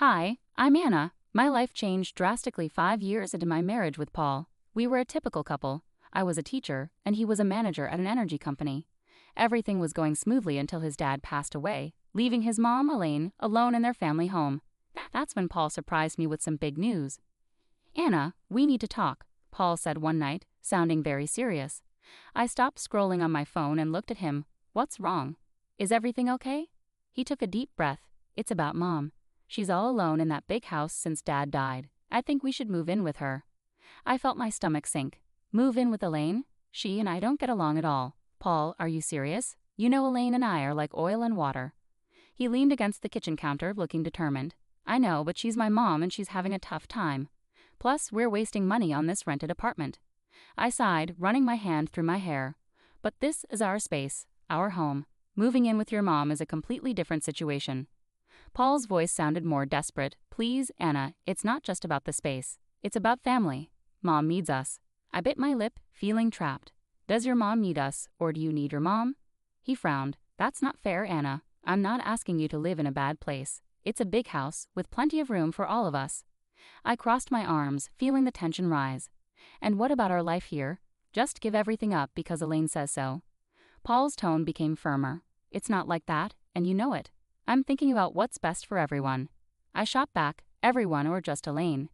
Hi, I'm Anna. My life changed drastically 5 years into my marriage with Paul. We were a typical couple. I was a teacher, and he was a manager at an energy company. Everything was going smoothly until his dad passed away, leaving his mom, Elaine, alone in their family home. That's when Paul surprised me with some big news. Anna, we need to talk, Paul said one night, sounding very serious. I stopped scrolling on my phone and looked at him. What's wrong? Is everything okay? He took a deep breath. It's about Mom. She's all alone in that big house since Dad died. I think we should move in with her. I felt my stomach sink. Move in with Elaine? She and I don't get along at all. Paul, are you serious? You know Elaine and I are like oil and water. He leaned against the kitchen counter, looking determined. I know, but she's my mom and she's having a tough time. Plus, we're wasting money on this rented apartment. I sighed, running my hand through my hair. But this is our space, our home. Moving in with your mom is a completely different situation. Paul's voice sounded more desperate. Please, Anna, it's not just about the space. It's about family. Mom needs us. I bit my lip, feeling trapped. Does your mom need us, or do you need your mom? He frowned. That's not fair, Anna. I'm not asking you to live in a bad place. It's a big house, with plenty of room for all of us. I crossed my arms, feeling the tension rise. And what about our life here? Just give everything up because Elaine says so. Paul's tone became firmer. It's not like that, and you know it. I'm thinking about what's best for everyone. I shot back, everyone or just Elaine.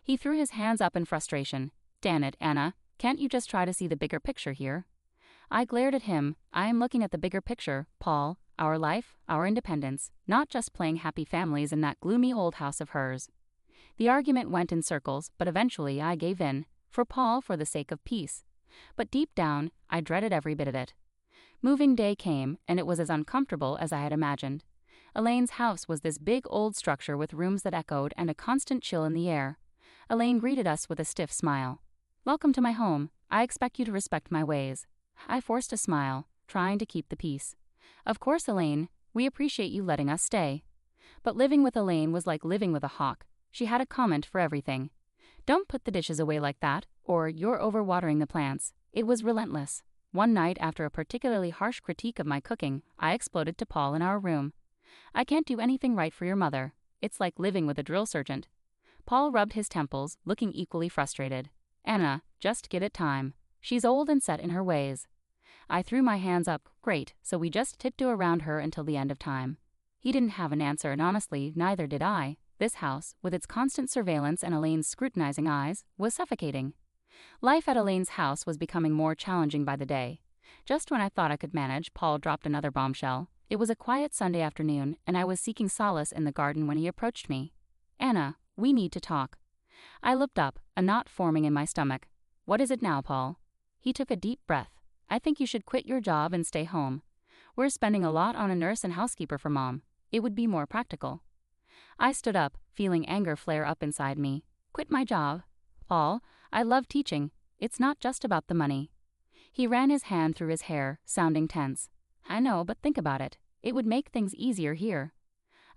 He threw his hands up in frustration. Damn it, Anna, can't you just try to see the bigger picture here? I glared at him. I am looking at the bigger picture, Paul. Our life, our independence, not just playing happy families in that gloomy old house of hers. The argument went in circles, but eventually I gave in. For Paul, for the sake of peace. But deep down, I dreaded every bit of it. Moving day came, and it was as uncomfortable as I had imagined. Elaine's house was this big old structure with rooms that echoed and a constant chill in the air. Elaine greeted us with a stiff smile. Welcome to my home. I expect you to respect my ways. I forced a smile, trying to keep the peace. Of course, Elaine, we appreciate you letting us stay. But living with Elaine was like living with a hawk. She had a comment for everything. Don't put the dishes away like that, or you're overwatering the plants. It was relentless. One night, after a particularly harsh critique of my cooking, I exploded to Paul in our room. I can't do anything right for your mother. It's like living with a drill sergeant. Paul rubbed his temples, looking equally frustrated. Anna, just give it time. She's old and set in her ways. I threw my hands up. Great, so we just tiptoe around her until the end of time. He didn't have an answer, and honestly, neither did I. This house, with its constant surveillance and Elaine's scrutinizing eyes, was suffocating. Life at Elaine's house was becoming more challenging by the day. Just when I thought I could manage, Paul dropped another bombshell. It was a quiet Sunday afternoon, and I was seeking solace in the garden when he approached me. Anna, we need to talk. I looked up, a knot forming in my stomach. What is it now, Paul? He took a deep breath. I think you should quit your job and stay home. We're spending a lot on a nurse and housekeeper for Mom. It would be more practical. I stood up, feeling anger flare up inside me. Quit my job? Paul, I love teaching. It's not just about the money. He ran his hand through his hair, sounding tense. I know, but think about it. It would make things easier here.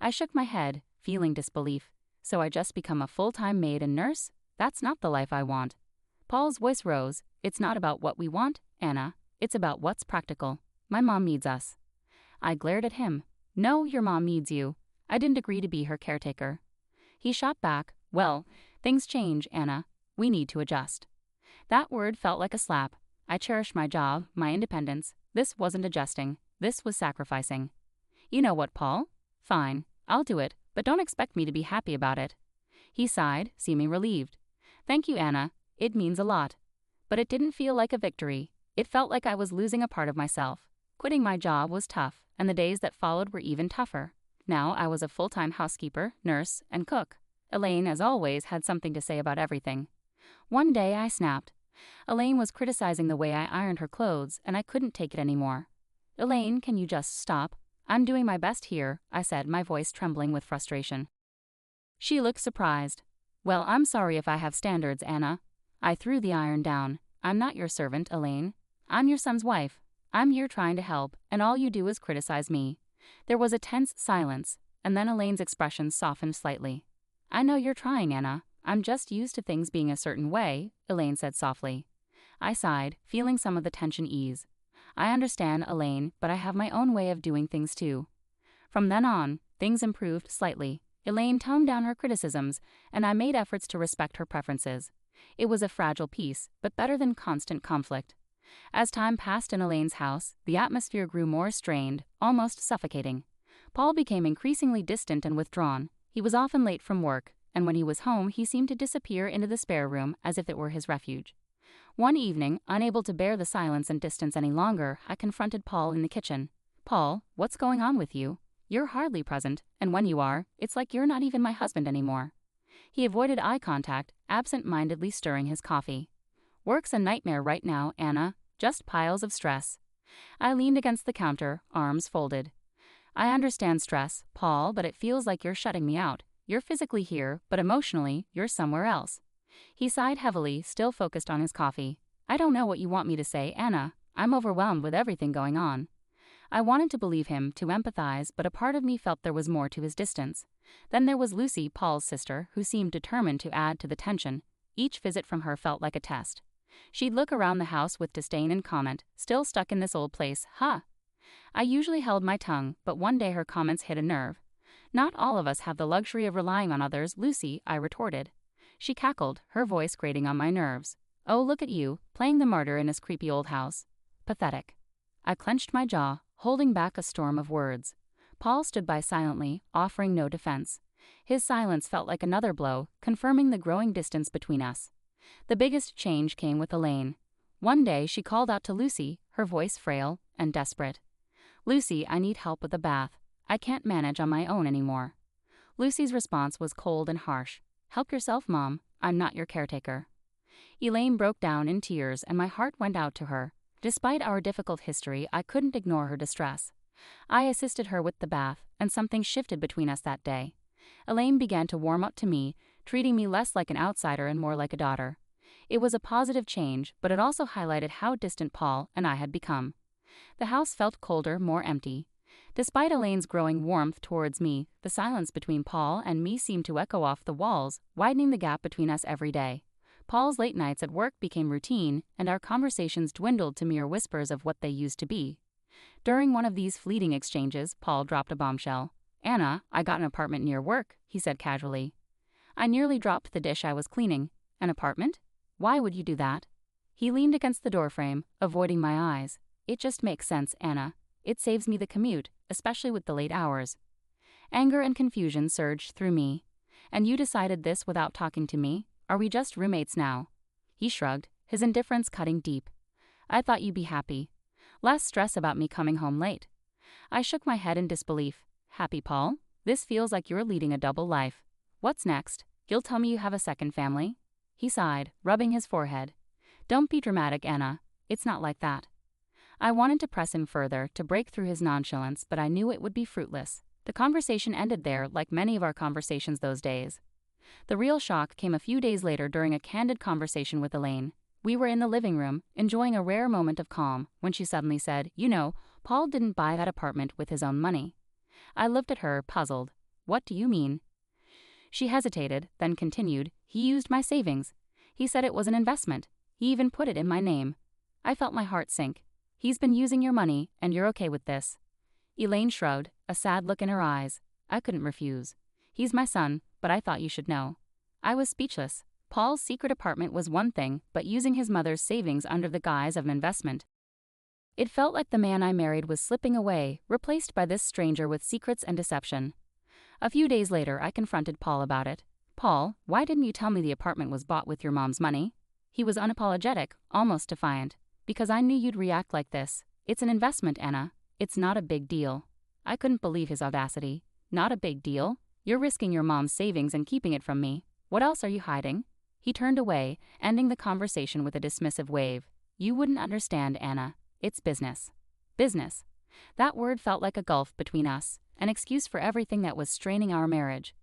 I shook my head, feeling disbelief. So I just become a full-time maid and nurse? That's not the life I want. Paul's voice rose. It's not about what we want, Anna. It's about what's practical. My mom needs us. I glared at him. No, your mom needs you. I didn't agree to be her caretaker. He shot back. Well, things change, Anna. We need to adjust. That word felt like a slap. I cherished my job, my independence. This wasn't adjusting. This was sacrificing. You know what, Paul? Fine, I'll do it, but don't expect me to be happy about it. He sighed, seeming relieved. Thank you, Anna. It means a lot. But it didn't feel like a victory. It felt like I was losing a part of myself. Quitting my job was tough, and the days that followed were even tougher. Now I was a full-time housekeeper, nurse, and cook. Elaine, as always, had something to say about everything. One day I snapped. Elaine was criticizing the way I ironed her clothes, and I couldn't take it anymore. Elaine, can you just stop? I'm doing my best here, I said, my voice trembling with frustration. She looked surprised. Well, I'm sorry if I have standards, Anna. I threw the iron down. I'm not your servant, Elaine. I'm your son's wife. I'm here trying to help, and all you do is criticize me. There was a tense silence, and then Elaine's expression softened slightly. I know you're trying, Anna. I'm just used to things being a certain way, Elaine said softly. I sighed, feeling some of the tension ease. I understand, Elaine, but I have my own way of doing things too. From then on, things improved slightly. Elaine toned down her criticisms, and I made efforts to respect her preferences. It was a fragile peace, but better than constant conflict. As time passed in Elaine's house, the atmosphere grew more strained, almost suffocating. Paul became increasingly distant and withdrawn. He was often late from work, and when he was home he seemed to disappear into the spare room as if it were his refuge. One evening, unable to bear the silence and distance any longer, I confronted Paul in the kitchen. "Paul, what's going on with you? You're hardly present, and when you are, it's like you're not even my husband anymore." He avoided eye contact, absent-mindedly stirring his coffee. "Work's a nightmare right now, Anna. Just piles of stress." I leaned against the counter, arms folded. "I understand stress, Paul, but it feels like you're shutting me out. You're physically here, but emotionally, you're somewhere else." He sighed heavily, still focused on his coffee. "I don't know what you want me to say, Anna. I'm overwhelmed with everything going on." I wanted to believe him, to empathize, but a part of me felt there was more to his distance. Then there was Lucy, Paul's sister, who seemed determined to add to the tension. Each visit from her felt like a test. She'd look around the house with disdain and comment, "Still stuck in this old place, huh?" I usually held my tongue, but one day her comments hit a nerve. "Not all of us have the luxury of relying on others, Lucy," I retorted. She cackled, her voice grating on my nerves. "Oh, look at you, playing the martyr in this creepy old house. Pathetic." I clenched my jaw, holding back a storm of words. Paul stood by silently, offering no defense. His silence felt like another blow, confirming the growing distance between us. The biggest change came with Elaine. One day she called out to Lucy, her voice frail and desperate. "Lucy, I need help with the bath. I can't manage on my own anymore." Lucy's response was cold and harsh. "Help yourself, Mom. I'm not your caretaker." Elaine broke down in tears, and my heart went out to her. Despite our difficult history, I couldn't ignore her distress. I assisted her with the bath, and something shifted between us that day. Elaine began to warm up to me, treating me less like an outsider and more like a daughter. It was a positive change, but it also highlighted how distant Paul and I had become. The house felt colder, more empty. Despite Elaine's growing warmth towards me, the silence between Paul and me seemed to echo off the walls, widening the gap between us every day. Paul's late nights at work became routine, and our conversations dwindled to mere whispers of what they used to be. During one of these fleeting exchanges, Paul dropped a bombshell. "Anna, I got an apartment near work," he said casually. I nearly dropped the dish I was cleaning. "An apartment? Why would you do that?" He leaned against the doorframe, avoiding my eyes. "It just makes sense, Anna. It saves me the commute, especially with the late hours." Anger and confusion surged through me. "And you decided this without talking to me? Are we just roommates now?" He shrugged, his indifference cutting deep. "I thought you'd be happy. Less stress about me coming home late." I shook my head in disbelief. "Happy, Paul? This feels like you're leading a double life. What's next? You'll tell me you have a second family?" He sighed, rubbing his forehead. "Don't be dramatic, Anna. It's not like that." I wanted to press him further, to break through his nonchalance, but I knew it would be fruitless. The conversation ended there, like many of our conversations those days. The real shock came a few days later during a candid conversation with Elaine. We were in the living room, enjoying a rare moment of calm, when she suddenly said, "You know, Paul didn't buy that apartment with his own money." I looked at her, puzzled. "What do you mean?" She hesitated, then continued, "He used my savings. He said it was an investment. He even put it in my name." I felt my heart sink. "He's been using your money, and you're okay with this?" Elaine shrugged, a sad look in her eyes. I couldn't refuse. "He's my son, but I thought you should know." I was speechless. Paul's secret apartment was one thing, but using his mother's savings under the guise of an investment. It felt like the man I married was slipping away, replaced by this stranger with secrets and deception. A few days later, I confronted Paul about it. "Paul, why didn't you tell me the apartment was bought with your mom's money?" He was unapologetic, almost defiant. "Because I knew you'd react like this. It's an investment, Anna. It's not a big deal." I couldn't believe his audacity. "Not a big deal? You're risking your mom's savings and keeping it from me. What else are you hiding?" He turned away, ending the conversation with a dismissive wave. "You wouldn't understand, Anna. It's business." Business. That word felt like a gulf between us, an excuse for everything that was straining our marriage.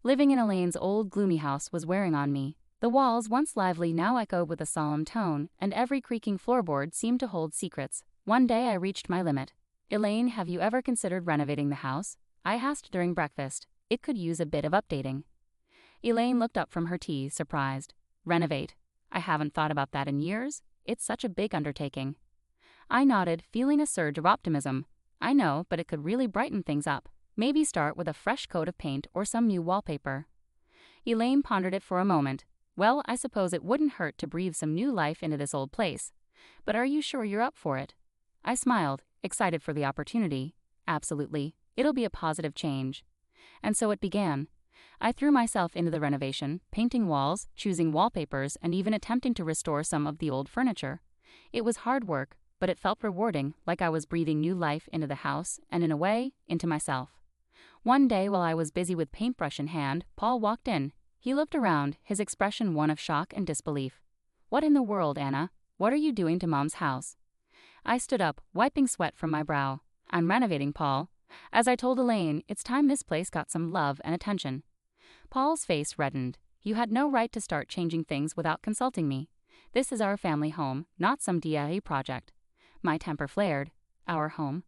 Living in Elaine's old, gloomy house was wearing on me. The walls, once lively, now echoed with a solemn tone, and every creaking floorboard seemed to hold secrets. One day I reached my limit. "Elaine, have you ever considered renovating the house?" I asked during breakfast. "It could use a bit of updating." Elaine looked up from her tea, surprised. "Renovate? I haven't thought about that in years. It's such a big undertaking." I nodded, feeling a surge of optimism. "I know, but it could really brighten things up. Maybe start with a fresh coat of paint or some new wallpaper. Elaine pondered it for a moment. Well, I suppose it wouldn't hurt to breathe some new life into this old place. But are you sure you're up for it? I smiled, excited for the opportunity. Absolutely. It'll be a positive change. And so it began. I threw myself into the renovation, painting walls, choosing wallpapers, and even attempting to restore some of the old furniture. It was hard work, but it felt rewarding, like I was breathing new life into the house and, in a way, into myself. One day while I was busy with paintbrush in hand, Paul walked in. He looked around, his expression one of shock and disbelief. "What in the world, Anna? What are you doing to Mom's house?" I stood up, wiping sweat from my brow. "I'm renovating, Paul. As I told Elaine, it's time this place got some love and attention." Paul's face reddened. "You had no right to start changing things without consulting me. This is our family home, not some DIY project." My temper flared. "Our home?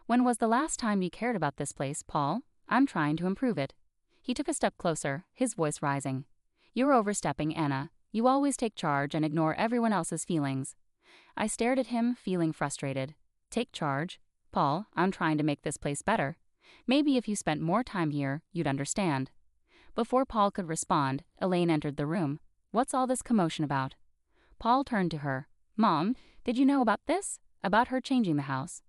When was the last time you cared about this place, Paul? I'm trying to improve it." He took a step closer, his voice rising. "You're overstepping, Anna. You always take charge and ignore everyone else's feelings." I stared at him, feeling frustrated. "Take charge? Paul, I'm trying to make this place better. Maybe if you spent more time here, you'd understand." Before Paul could respond, Elaine entered the room. "What's all this commotion about?" Paul turned to her. "Mom, did you know about this? About her changing the house?"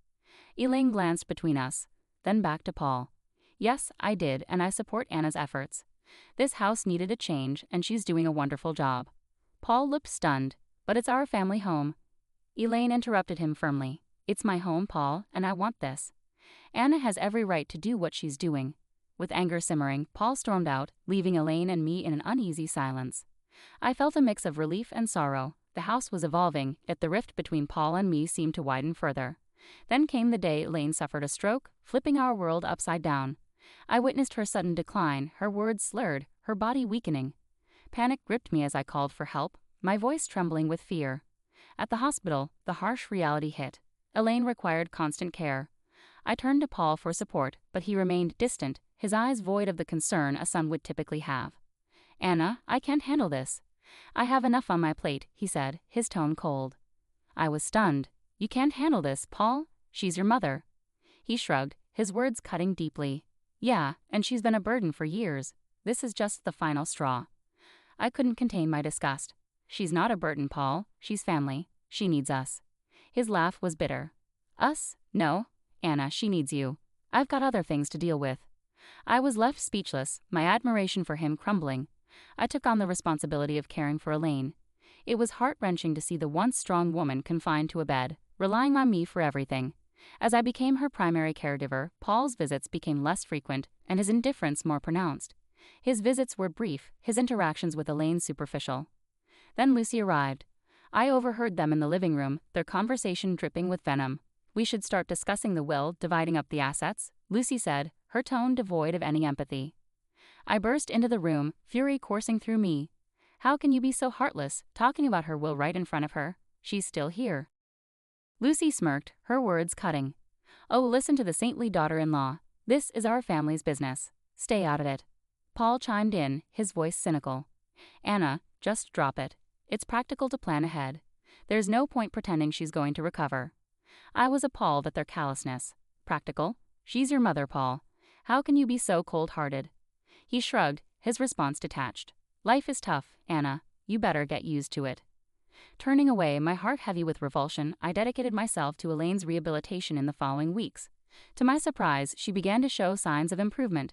Elaine glanced between us, then back to Paul. "Yes, I did, and I support Anna's efforts. This house needed a change, and she's doing a wonderful job." Paul looked stunned. "But it's our family home." Elaine interrupted him firmly. "It's my home, Paul, and I want this. Anna has every right to do what she's doing." With anger simmering, Paul stormed out, leaving Elaine and me in an uneasy silence. I felt a mix of relief and sorrow. The house was evolving, yet the rift between Paul and me seemed to widen further. Then came the day Elaine suffered a stroke, flipping our world upside down. I witnessed her sudden decline, her words slurred, her body weakening. Panic gripped me as I called for help, my voice trembling with fear. At the hospital, the harsh reality hit. Elaine required constant care. I turned to Paul for support, but he remained distant, his eyes void of the concern a son would typically have. "Anna, I can't handle this. I have enough on my plate," he said, his tone cold. I was stunned. "You can't handle this, Paul? She's your mother." He shrugged, his words cutting deeply. "Yeah, and she's been a burden for years. This is just the final straw." I couldn't contain my disgust. "She's not a burden, Paul. She's family. She needs us." His laugh was bitter. "Us? No. Anna, she needs you. I've got other things to deal with." I was left speechless, my admiration for him crumbling. I took on the responsibility of caring for Elaine. It was heart-wrenching to see the once strong woman confined to a bed, relying on me for everything. As I became her primary caregiver, Paul's visits became less frequent and his indifference more pronounced. His visits were brief, his interactions with Elaine superficial. Then Lucy arrived. I overheard them in the living room, their conversation dripping with venom. "We should start discussing the will, dividing up the assets," Lucy said, her tone devoid of any empathy. I burst into the room, fury coursing through me. "How can you be so heartless, talking about her will right in front of her? She's still here." Lucy smirked, her words cutting. "Oh, listen to the saintly daughter-in-law. This is our family's business. Stay out of it." Paul chimed in, his voice cynical. "Anna, just drop it. It's practical to plan ahead. There's no point pretending she's going to recover." I was appalled at their callousness. "Practical? She's your mother, Paul. How can you be so cold-hearted?" He shrugged, his response detached. "Life is tough, Anna. You better get used to it." Turning away, my heart heavy with revulsion, I dedicated myself to Elaine's rehabilitation in the following weeks. To my surprise, she began to show signs of improvement.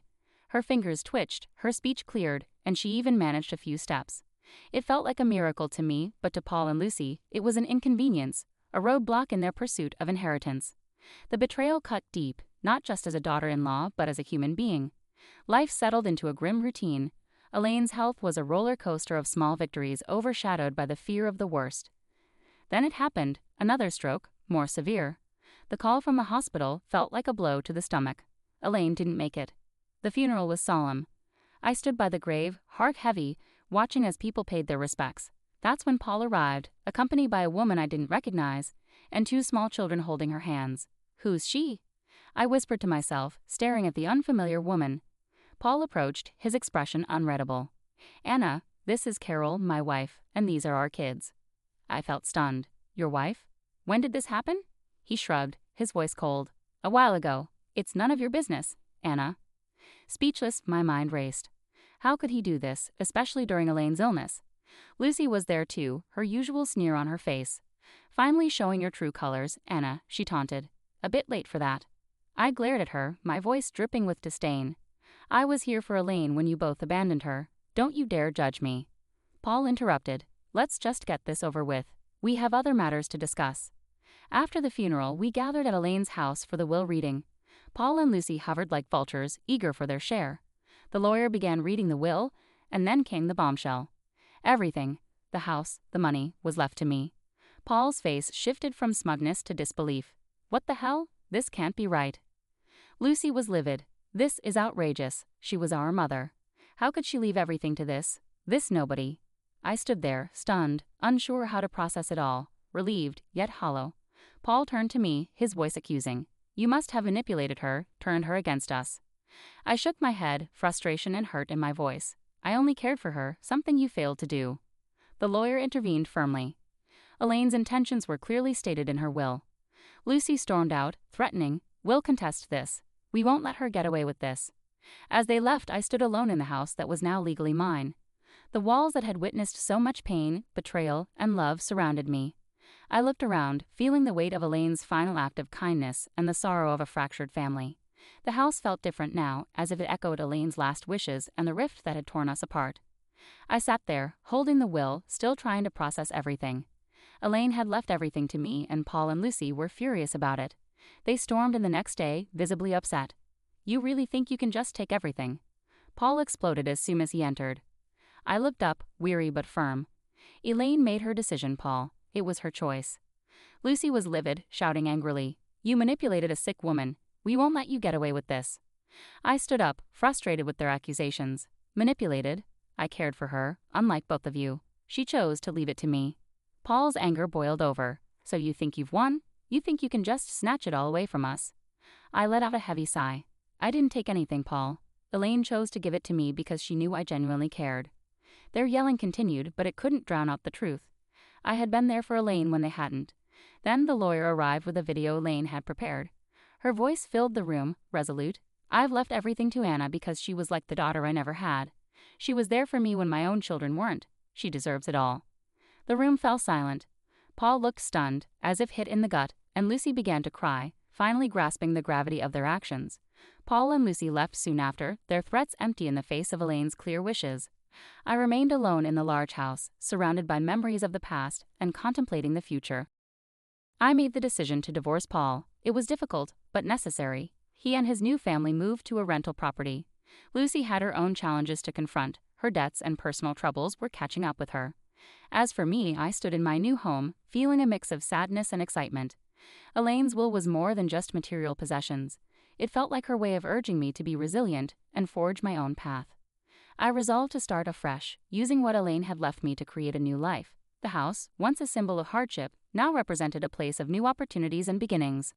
Her fingers twitched, her speech cleared, and she even managed a few steps. It felt like a miracle to me, but to Paul and Lucy, it was an inconvenience, a roadblock in their pursuit of inheritance. The betrayal cut deep, not just as a daughter-in-law, but as a human being. Life settled into a grim routine. Elaine's health was a roller coaster of small victories overshadowed by the fear of the worst. Then it happened, another stroke, more severe. The call from the hospital felt like a blow to the stomach. Elaine didn't make it. The funeral was solemn. I stood by the grave, heart heavy, watching as people paid their respects. That's when Paul arrived, accompanied by a woman I didn't recognize, and two small children holding her hands. "Who's she?" I whispered to myself, staring at the unfamiliar woman. Paul approached, his expression unreadable. "Anna, this is Carol, my wife, and these are our kids." I felt stunned. "Your wife? When did this happen?" He shrugged, his voice cold. "A while ago. It's none of your business. Anna. Speechless, my mind raced. How could he do this, especially during Elaine's illness? Lucy was there too, her usual sneer on her face. Finally showing your true colors, Anna, she taunted. A bit late for that. I glared at her, my voice dripping with disdain. I was here for Elaine when you both abandoned her. Don't you dare judge me. Paul interrupted. Let's just get this over with. We have other matters to discuss. After the funeral, we gathered at Elaine's house for the will reading. Paul and Lucy hovered like vultures, eager for their share. The lawyer began reading the will, and then came the bombshell. Everything, the house, the money, was left to me. Paul's face shifted from smugness to disbelief. What the hell? This can't be right. Lucy was livid. This is outrageous. She was our mother. How could she leave everything to this nobody? I stood there, stunned, unsure how to process it all, relieved, yet hollow. Paul turned to me, his voice accusing. You must have manipulated her, turned her against us. I shook my head, frustration and hurt in my voice. I only cared for her, something you failed to do. The lawyer intervened firmly. Elaine's intentions were clearly stated in her will. Lucy stormed out, threatening, We'll contest this. We won't let her get away with this. As they left, I stood alone in the house that was now legally mine. The walls that had witnessed so much pain, betrayal, and love surrounded me. I looked around, feeling the weight of Elaine's final act of kindness and the sorrow of a fractured family. The house felt different now, as if it echoed Elaine's last wishes and the rift that had torn us apart. I sat there, holding the will, still trying to process everything. Elaine had left everything to me, and Paul and Lucy were furious about it. They stormed in the next day, visibly upset. You really think you can just take everything? Paul exploded as soon as he entered. I looked up, weary but firm. Elaine made her decision, Paul. It was her choice. Lucy was livid, shouting angrily. You manipulated a sick woman. We won't let you get away with this. I stood up, frustrated with their accusations. Manipulated? I cared for her, unlike both of you. She chose to leave it to me. Paul's anger boiled over. So you think you've won? You think you can just snatch it all away from us? I let out a heavy sigh. I didn't take anything, Paul. Elaine chose to give it to me because she knew I genuinely cared. Their yelling continued, but it couldn't drown out the truth. I had been there for Elaine when they hadn't. Then the lawyer arrived with a video Elaine had prepared. Her voice filled the room, resolute. I've left everything to Anna because she was like the daughter I never had. She was there for me when my own children weren't. She deserves it all. The room fell silent. Paul looked stunned, as if hit in the gut, and Lucy began to cry, finally grasping the gravity of their actions. Paul and Lucy left soon after, their threats empty in the face of Elaine's clear wishes. I remained alone in the large house, surrounded by memories of the past and contemplating the future. I made the decision to divorce Paul. It was difficult, but necessary. He and his new family moved to a rental property. Lucy had her own challenges to confront. Her debts and personal troubles were catching up with her. As for me, I stood in my new home, feeling a mix of sadness and excitement. Elaine's will was more than just material possessions. It felt like her way of urging me to be resilient and forge my own path. I resolved to start afresh, using what Elaine had left me to create a new life. The house, once a symbol of hardship, now represented a place of new opportunities and beginnings.